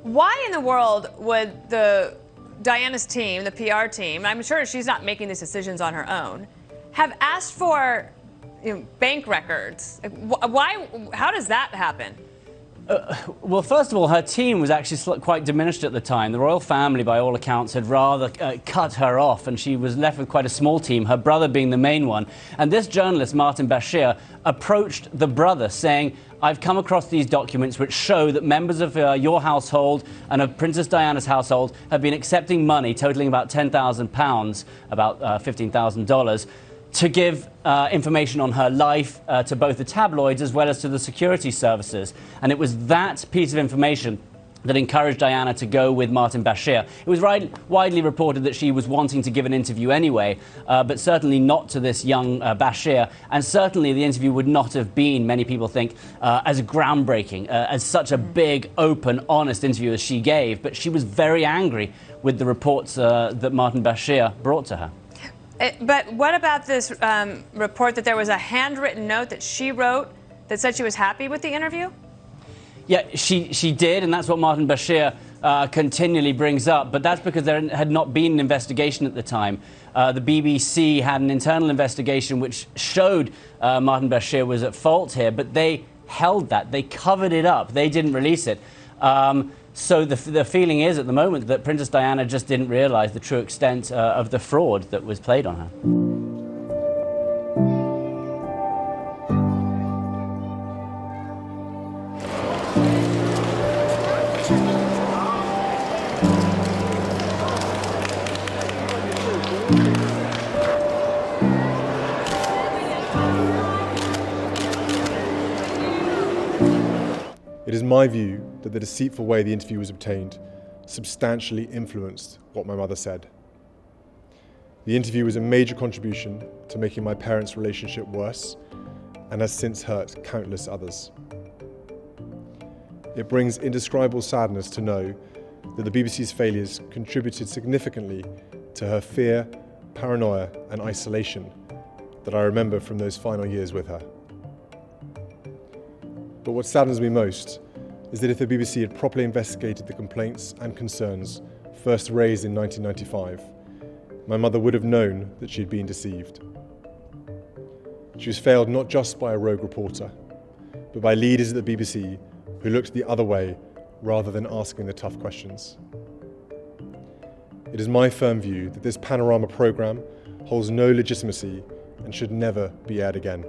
Why in the world would Diana's team, the PR team, and I'm sure she's not making these decisions on her own, have asked for bank records? Why? How does that happen? Well, first of all, her team was actually quite diminished at the time. The royal family, by all accounts, had rather cut her off, and she was left with quite a small team, her brother being the main one. And this journalist, Martin Bashir, approached the brother saying, I've come across these documents which show that members of your household and of Princess Diana's household have been accepting money totaling about £10,000, about $15,000, to give information on her life to both the tabloids as well as to the security services. And it was that piece of information that encouraged Diana to go with Martin Bashir. It was widely reported that she was wanting to give an interview anyway, but certainly not to this young Bashir. And certainly the interview would not have been, many people think, as groundbreaking, as such a big, open, honest interview as she gave. But she was very angry with the reports that Martin Bashir brought to her. But what about this report that there was a handwritten note that she wrote that said she was happy with the interview? Yeah, she did, and that's what Martin Bashir continually brings up. But that's because there had not been an investigation at the time. The BBC had an internal investigation which showed Martin Bashir was at fault here, but they held that. They covered it up. They didn't release it. So the feeling is at the moment that Princess Diana just didn't realise the true extent of the fraud that was played on her. It is my view that the deceitful way the interview was obtained substantially influenced what my mother said. The interview was a major contribution to making my parents' relationship worse and has since hurt countless others. It brings indescribable sadness to know that the BBC's failures contributed significantly to her fear, paranoia and isolation that I remember from those final years with her. But what saddens me most is that if the BBC had properly investigated the complaints and concerns first raised in 1995, my mother would have known that she'd been deceived. She was failed not just by a rogue reporter, but by leaders at the BBC who looked the other way rather than asking the tough questions. It is my firm view that this Panorama programme holds no legitimacy and should never be aired again.